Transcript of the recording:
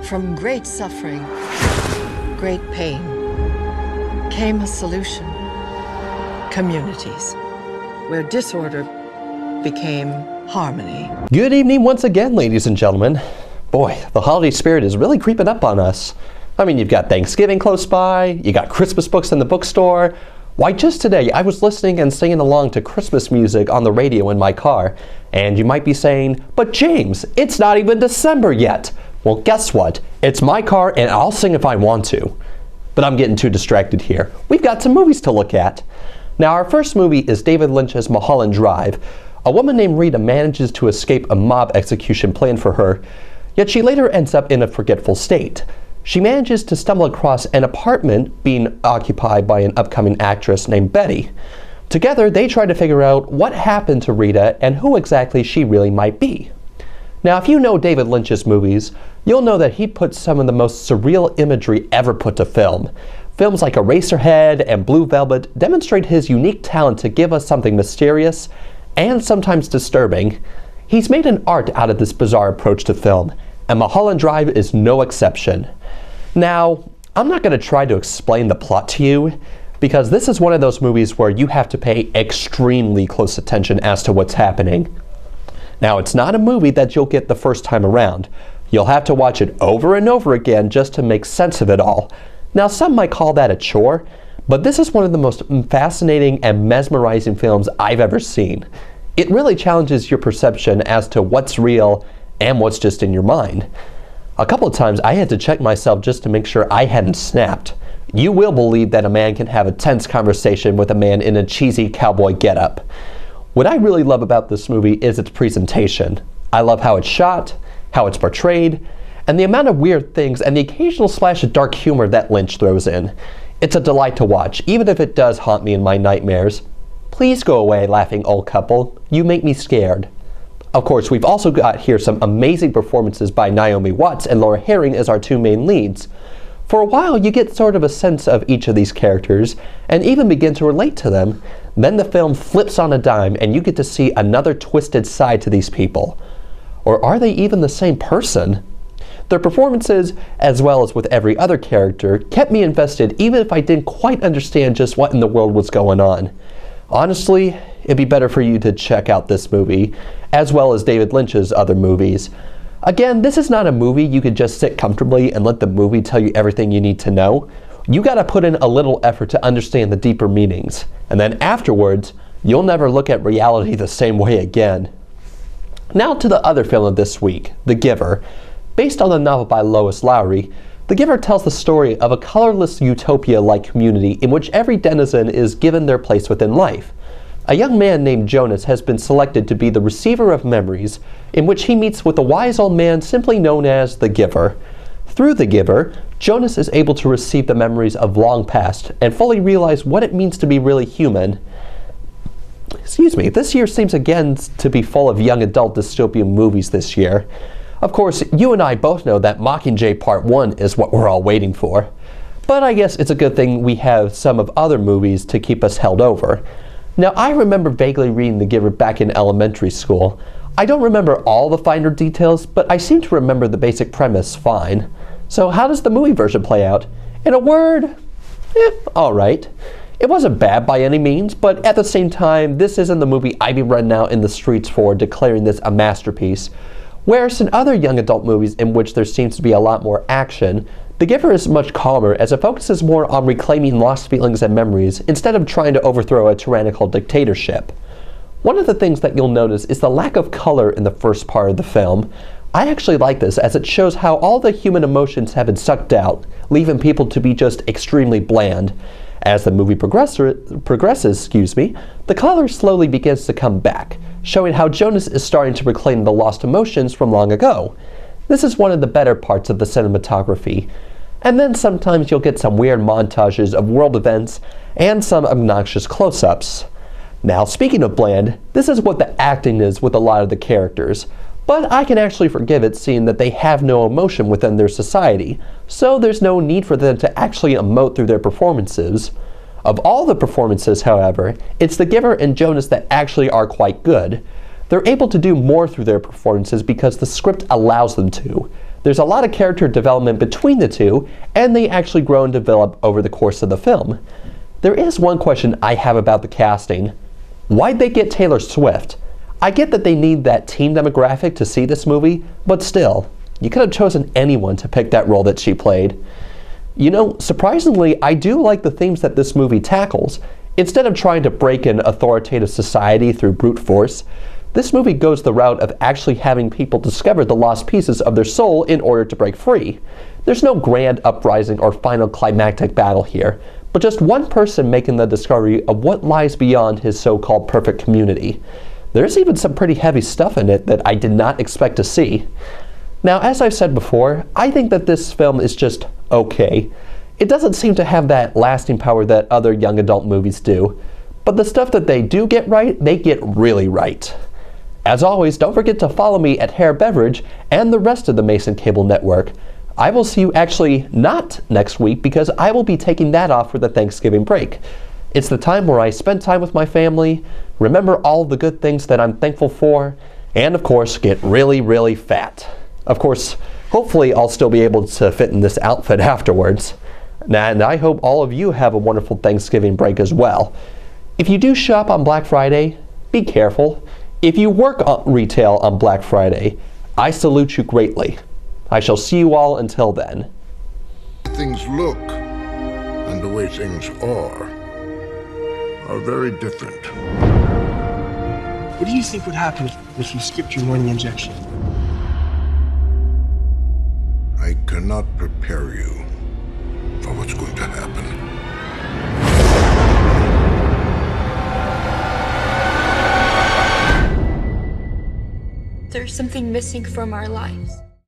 From great suffering, great pain, came a solution. Communities, where disorder became harmony. Good evening once again, ladies and gentlemen. Boy, the holiday spirit is really creeping up on us. I mean, you've got Thanksgiving close by, you got Christmas books in the bookstore. Why, just today, I was listening and singing along to Christmas music on the radio in my car. And you might be saying, but James, it's not even December yet. Well, guess what? It's my car and I'll sing if I want to. But I'm getting too distracted here. We've got some movies to look at. Now, our first movie is David Lynch's Mulholland Drive. A woman named Rita manages to escape a mob execution planned for her, yet she later ends up in a forgetful state. She manages to stumble across an apartment being occupied by an upcoming actress named Betty. Together, they try to figure out what happened to Rita and who exactly she really might be. Now, if you know David Lynch's movies, you'll know that he puts some of the most surreal imagery ever put to film. Films like Eraserhead and Blue Velvet demonstrate his unique talent to give us something mysterious and sometimes disturbing. He's made an art out of this bizarre approach to film, and Mulholland Drive is no exception. Now, I'm not going to try to explain the plot to you, because this is one of those movies where you have to pay extremely close attention as to what's happening. Now, it's not a movie that you'll get the first time around. You'll have to watch it over and over again just to make sense of it all. Now, some might call that a chore, but this is one of the most fascinating and mesmerizing films I've ever seen. It really challenges your perception as to what's real and what's just in your mind. A couple of times I had to check myself just to make sure I hadn't snapped. You will believe that a man can have a tense conversation with a man in a cheesy cowboy getup. What I really love about this movie is its presentation. I love how it's shot, how it's portrayed, and the amount of weird things and the occasional splash of dark humor that Lynch throws in. It's a delight to watch, even if it does haunt me in my nightmares. Please go away, laughing old couple. You make me scared. Of course, we've also got here some amazing performances by Naomi Watts and Laura Herring as our two main leads. For a while, you get sort of a sense of each of these characters and even begin to relate to them. Then the film flips on a dime and you get to see another twisted side to these people. Or are they even the same person? Their performances, as well as with every other character, kept me invested even if I didn't quite understand just what in the world was going on. Honestly, it'd be better for you to check out this movie, as well as David Lynch's other movies. Again, this is not a movie you could just sit comfortably and let the movie tell you everything you need to know. You gotta put in a little effort to understand the deeper meanings, and then afterwards, you'll never look at reality the same way again. Now to the other film of this week, The Giver. Based on the novel by Lois Lowry, The Giver tells the story of a colorless utopia-like community in which every denizen is given their place within life. A young man named Jonas has been selected to be the receiver of memories, in which he meets with a wise old man simply known as the Giver. Through the Giver, Jonas is able to receive the memories of long past and fully realize what it means to be really human. Excuse me, this year seems again to be full of young adult dystopian movies this year. Of course, you and I both know that Mockingjay Part 1 is what we're all waiting for. But I guess it's a good thing we have some of other movies to keep us held over. Now, I remember vaguely reading The Giver back in elementary school. I don't remember all the finer details, but I seem to remember the basic premise fine. So how does the movie version play out? In a word, alright. It wasn't bad by any means, but at the same time, this isn't the movie I'd be running out in the streets for, declaring this a masterpiece. Whereas in other young adult movies in which there seems to be a lot more action, The Giver is much calmer as it focuses more on reclaiming lost feelings and memories instead of trying to overthrow a tyrannical dictatorship. One of the things that you'll notice is the lack of color in the first part of the film. I actually like this as it shows how all the human emotions have been sucked out, leaving people to be just extremely bland. As the movie progresses, the color slowly begins to come back, showing how Jonas is starting to reclaim the lost emotions from long ago. This is one of the better parts of the cinematography. And then sometimes you'll get some weird montages of world events and some obnoxious close-ups. Now, speaking of bland, this is what the acting is with a lot of the characters. But I can actually forgive it seeing that they have no emotion within their society, so there's no need for them to actually emote through their performances. Of all the performances, however, it's The Giver and Jonas that actually are quite good. They're able to do more through their performances because the script allows them to. There's a lot of character development between the two, and they actually grow and develop over the course of the film. There is one question I have about the casting. Why'd they get Taylor Swift? I get that they need that teen demographic to see this movie, but still, you could have chosen anyone to pick that role that she played. You know, surprisingly, I do like the themes that this movie tackles. Instead of trying to break an authoritative society through brute force, this movie goes the route of actually having people discover the lost pieces of their soul in order to break free. There's no grand uprising or final climactic battle here, but just one person making the discovery of what lies beyond his so-called perfect community. There's even some pretty heavy stuff in it that I did not expect to see. Now, as I've said before, I think that this film is just okay. It doesn't seem to have that lasting power that other young adult movies do, but the stuff that they do get right, they get really right. As always, don't forget to follow me at Hair Beverage and the rest of the Mason Cable Network. I will see you actually not next week because I will be taking that off for the Thanksgiving break. It's the time where I spend time with my family, remember all the good things that I'm thankful for, and of course, get really, really fat. Of course, hopefully I'll still be able to fit in this outfit afterwards. And I hope all of you have a wonderful Thanksgiving break as well. If you do shop on Black Friday, be careful. If you work retail on Black Friday, I salute you greatly. I shall see you all until then. Things look and the way things are very different. What do you think would happen if you skipped your morning injection? I cannot prepare you for what's going to happen. There's something missing from our lives.